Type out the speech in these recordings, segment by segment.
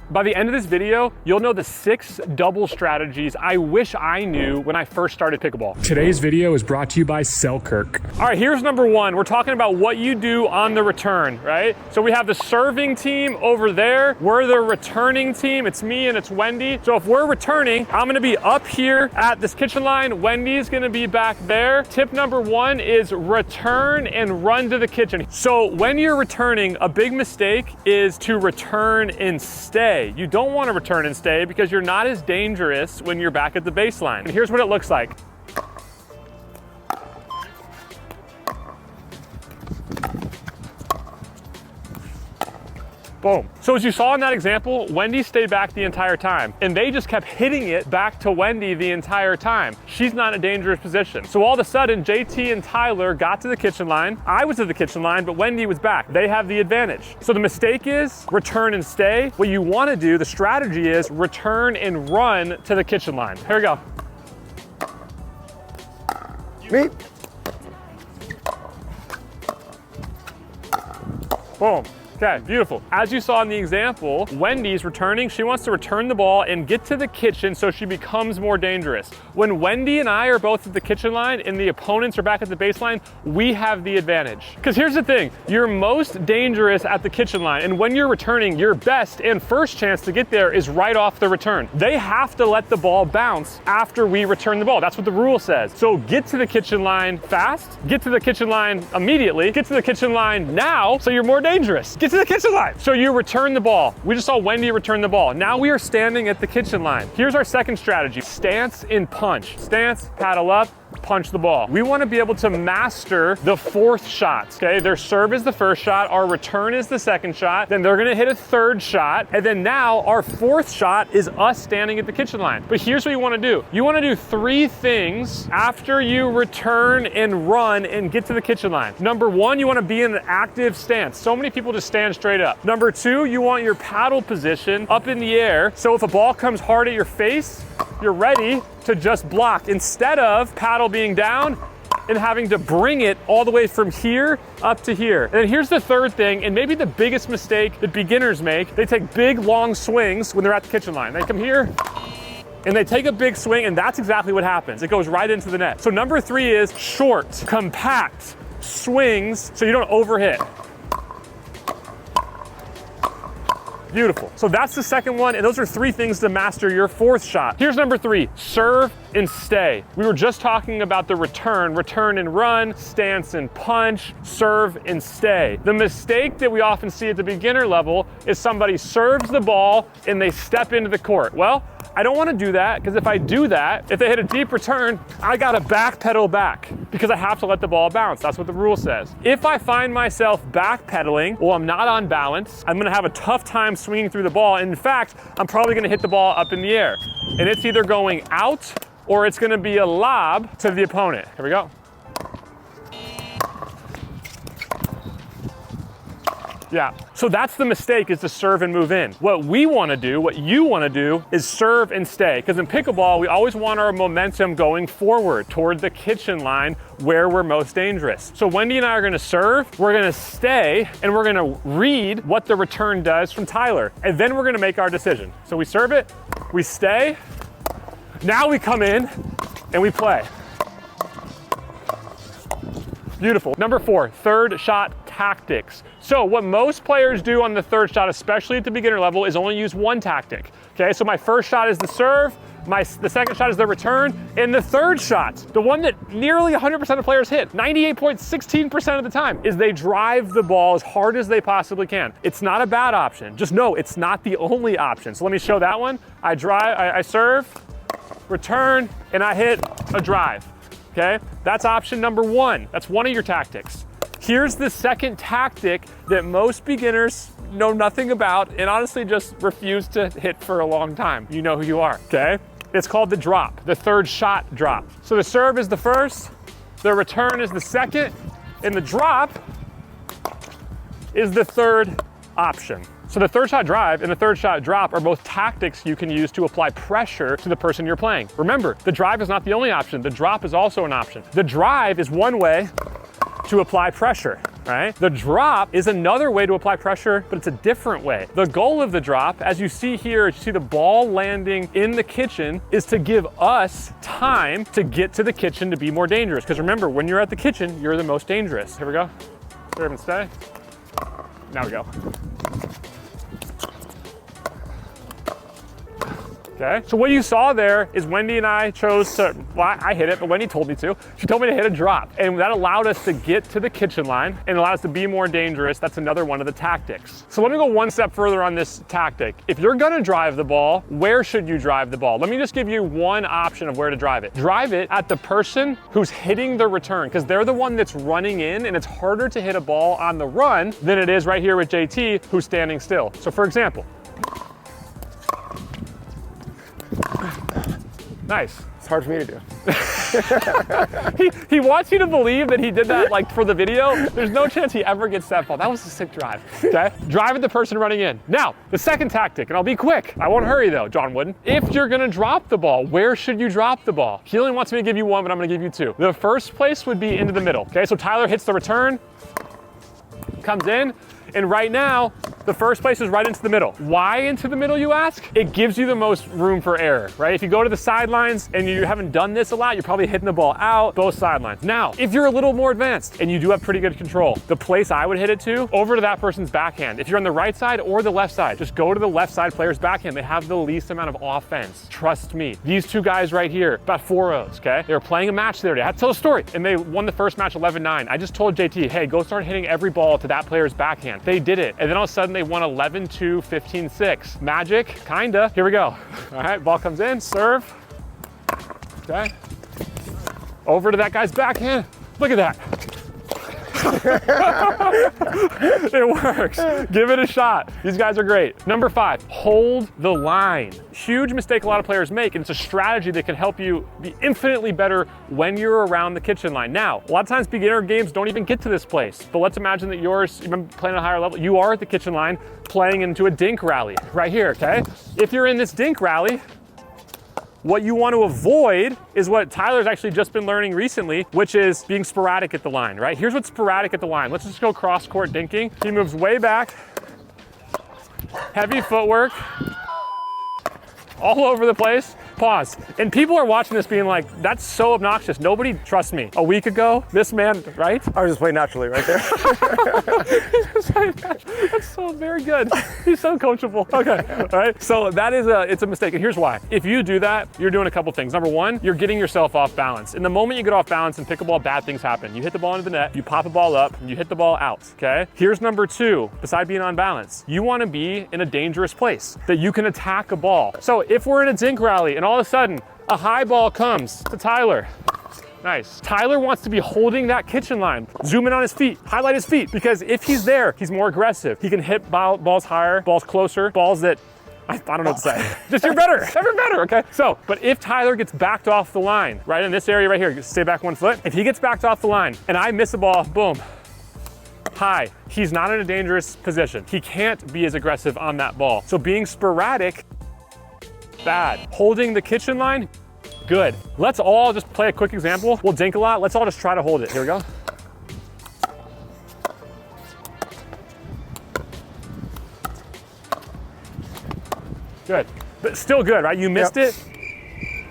By the end of this video, you'll know the 6 double strategies I wish I knew when I first started pickleball. Today's video is brought to you by Selkirk. All right, here's number 1. We're talking about what you do on the return, right? So we have the serving team over there. We're the returning team. It's me and it's Wendy. So if we're returning, I'm gonna be up here at this kitchen line. Wendy's gonna be back there. Tip number 1 is return and run to the kitchen. So when you're returning, a big mistake is to return and stay. You don't want to return and stay because you're not as dangerous when you're back at the baseline. And here's what it looks like. Boom. So as you saw in that example, Wendy stayed back the entire time, and they just kept hitting it back to Wendy the entire time. She's not in a dangerous position. So all of a sudden, JT and Tyler got to the kitchen line. I was at the kitchen line, but Wendy was back. They have the advantage. So the mistake is return and stay. What you want to do, the strategy is return and run to the kitchen line. Here we go. Me. Boom. Okay, beautiful. As you saw in the example, Wendy's returning. She wants to return the ball and get to the kitchen so she becomes more dangerous. When Wendy and I are both at the kitchen line and the opponents are back at the baseline, we have the advantage. Because here's the thing, you're most dangerous at the kitchen line, and when you're returning, your best and first chance to get there is right off the return. They have to let the ball bounce after we return the ball. That's what the rule says. So get to the kitchen line fast, get to the kitchen line immediately, get to the kitchen line now so you're more dangerous. Get to the kitchen line. So you return the ball. We just saw Wendy return the ball. Now we are standing at the kitchen line. Here's our second strategy. Stance and punch. Stance, paddle up, punch the ball. We want to be able to master the 4th shot, okay? Their serve is the first shot, our return is the second shot, then they're gonna hit a 3rd shot, and then now our 4th shot is us standing at the kitchen line. But here's what you want to do. You want to do 3 things after you return and run and get to the kitchen line. Number 1, you want to be in an active stance. So many people just stand straight up. Number 2, you want your paddle position up in the air, so if a ball comes hard at your face, you're ready to just block instead of paddle being down and having to bring it all the way from here up to here. And then here's the 3rd thing, and maybe the biggest mistake that beginners make. They take big, long swings when they're at the kitchen line. They come here, and they take a big swing, and that's exactly what happens. It goes right into the net. So number 3 is short, compact swings so you don't overhit. Beautiful. So that's the second one, and those are 3 things to master your 4th shot. Here's number 3, serve and stay. We were just talking about the return and run, stance and punch, serve and stay. The mistake that we often see at the beginner level is somebody serves the ball and they step into the court. Well, I don't want to do that, because if I do that, if they hit a deep return, I got to backpedal back because I have to let the ball bounce. That's what the rule says. If I find myself backpedaling, well, I'm not on balance, I'm going to have a tough time swinging through the ball. And in fact, I'm probably going to hit the ball up in the air. And it's either going out or it's going to be a lob to the opponent. Here we go. Yeah, so that's the mistake, is to serve and move in. What we want to do, what you want to do, is serve and stay. Because in pickleball, we always want our momentum going forward toward the kitchen line where we're most dangerous. So Wendy and I are going to serve, we're going to stay, and we're going to read what the return does from Tyler. And then we're going to make our decision. So we serve it, we stay, now we come in and we play. Beautiful. Number 4, 3rd shot tactics. So what most players do on the 3rd shot, especially at the beginner level, is only use 1 tactic. Okay, so my first shot is the serve, the second shot is the return, and the 3rd shot, the one that nearly 100% of players hit, 98.16% of the time, is they drive the ball as hard as they possibly can. It's not a bad option. Just know it's not the only option. So let me show that one. I serve, return, and I hit a drive. Okay, that's option number 1. That's one of your tactics. Here's the second tactic that most beginners know nothing about and honestly just refuse to hit for a long time. You know who you are, okay? It's called the drop, the 3rd shot drop. So the serve is the first, the return is the second, and the drop is the 3rd option. So the 3rd shot drive and the 3rd shot drop are both tactics you can use to apply pressure to the person you're playing. Remember, the drive is not the only option. The drop is also an option. The drive is one way to apply pressure. right? The drop is another way to apply pressure, but it's a different way. The goal of the drop, as you see here, you see the ball landing in the kitchen, is to give us time to get to the kitchen to be more dangerous. Because remember, when you're at the kitchen, you're the most dangerous. Here we go. Serve and stay. Now we go. Okay, so what you saw there is Wendy and I chose to, well, I hit it, but Wendy told me to. She told me to hit a drop, and that allowed us to get to the kitchen line and allowed us to be more dangerous. That's another one of the tactics. So let me go one step further on this tactic. If you're gonna drive the ball, where should you drive the ball? Let me just give you one option of where to drive it. Drive it at the person who's hitting the return, because they're the one that's running in, and it's harder to hit a ball on the run than it is right here with JT, who's standing still. So for example, nice. It's hard for me to do. he wants you to believe that he did that like for the video. There's no chance he ever gets that ball. That was a sick drive, okay? Drive at the person running in. Now, the second tactic, and I'll be quick. I won't hurry though, John Wooden. If you're gonna drop the ball, where should you drop the ball? He only wants me to give you one, but I'm gonna give you two. The first place would be into the middle, okay? So Tyler hits the return, comes in, and right now, the first place is right into the middle. Why into the middle, you ask? It gives you the most room for error, right? If you go to the sidelines and you haven't done this a lot, you're probably hitting the ball out both sidelines. Now, if you're a little more advanced and you do have pretty good control, the place I would hit it to, over to that person's backhand. If you're on the right side or the left side, just go to the left side player's backhand. They have the least amount of offense. Trust me. These two guys right here, about 4-0s, okay? They were playing a match the other day. I have to tell a story. And they won the first match 11-9. I just told JT, hey, go start hitting every ball to that player's backhand. They did it. And then all of a sudden they won 11-2, 15-6. Magic, kinda. Here we go. All right, ball comes in, serve. Okay. Over to that guy's backhand. Look at that. It works. Give it a shot. These guys are great. Number 5, hold the line. Huge mistake a lot of players make, and it's a strategy that can help you be infinitely better when you're around the kitchen line. Now, a lot of times beginner games don't even get to this place, but let's imagine that yours, you've been playing at a higher level, you are at the kitchen line playing into a dink rally right here, okay? If you're in this dink rally, what you want to avoid is what Tyler's actually just been learning recently, which is being sporadic at the line, right? Here's what's sporadic at the line. Let's just go cross-court dinking. He moves way back, heavy footwork, all over the place. Pause. And people are watching this being like, that's so obnoxious. Nobody trusts me. A week ago, this man, right? I was just playing naturally right there. That's so very good. He's so coachable. Okay, all right. So that is it's a mistake. And here's why. If you do that, you're doing a couple things. Number one, you're getting yourself off balance. And the moment you get off balance in pickleball, bad things happen. You hit the ball into the net, you pop a ball up, and you hit the ball out, okay? Here's number 2, beside being on balance. You wanna be in a dangerous place that you can attack a ball. So if we're in a dink rally and all of a sudden, a high ball comes to Tyler. Nice. Tyler wants to be holding that kitchen line. Zoom in on his feet, highlight his feet, because if he's there, he's more aggressive. He can hit balls higher, balls closer, balls that, I don't know what to say. Just you're better, ever better, okay? So, but if Tyler gets backed off the line, right in this area right here, stay back 1 foot. If he gets backed off the line and I miss a ball, boom, high, he's not in a dangerous position. He can't be as aggressive on that ball. So being sporadic, bad. Holding the kitchen line, good. Let's all just play a quick example. We'll dink a lot. Let's all just try to hold it. Here we go. Good, but still good, right? You missed it.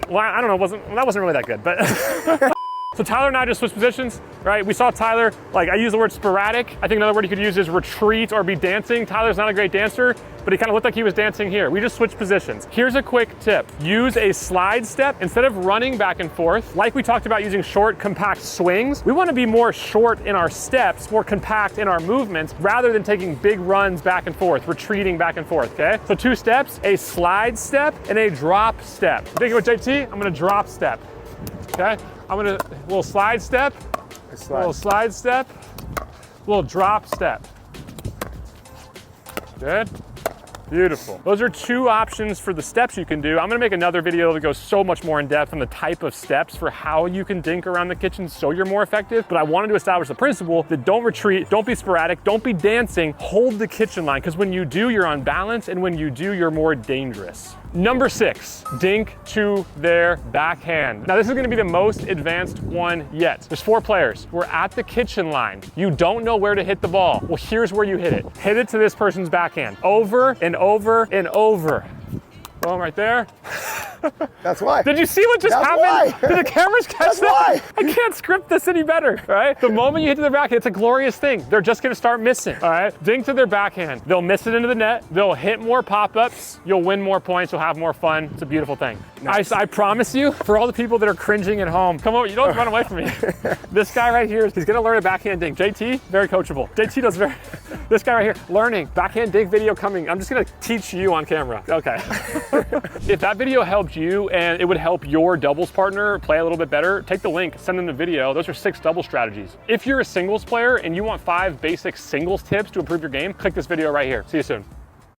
Well, I don't know, that wasn't really that good, but. So Tyler and I just switched positions, right? We saw Tyler, like I use the word sporadic. I think another word you could use is retreat or be dancing. Tyler's not a great dancer, but he kind of looked like he was dancing here. We just switched positions. Here's a quick tip. Use a slide step. Instead of running back and forth, like we talked about using short, compact swings, we want to be more short in our steps, more compact in our movements, rather than taking big runs back and forth, retreating back and forth, okay? So 2 steps, a slide step and a drop step. Thinking with JT, I'm gonna drop step, okay? I'm gonna, little slide step, little slide step, little drop step. Good. Beautiful. Those are 2 options for the steps you can do. I'm gonna make another video that goes so much more in depth on the type of steps for how you can dink around the kitchen so you're more effective. But I wanted to establish the principle that don't retreat, don't be sporadic, don't be dancing, hold the kitchen line, because when you do, you're on balance, and when you do, you're more dangerous. Number 6, dink to their backhand. Now this is gonna be the most advanced one yet. There's 4 players. We're at the kitchen line. You don't know where to hit the ball. Well, here's where you hit it. Hit it to this person's backhand. Over and over and over. Boom, right there. That's why. Did you see what just That's happened? why. Did the cameras catch That's that? why. I can't script this any better, right? The moment you hit to their backhand, it's a glorious thing. They're just gonna start missing, all right? Dink to their backhand. They'll miss it into the net. They'll hit more pop-ups. You'll win more points. You'll have more fun. It's a beautiful thing. Nice. I promise you, for all the people that are cringing at home, come over, you don't run away from me. This guy right here, he's gonna learn a backhand dink. JT, very coachable. JT does very, this guy right here, learning. Backhand dink video coming. I'm just gonna teach you on camera. Okay. If that video helped you and it would help your doubles partner play a little bit better, take the link, send them the video. Those are 6 double strategies. If you're a singles player and you want 5 basic singles tips to improve your game, click this video right here. See you soon.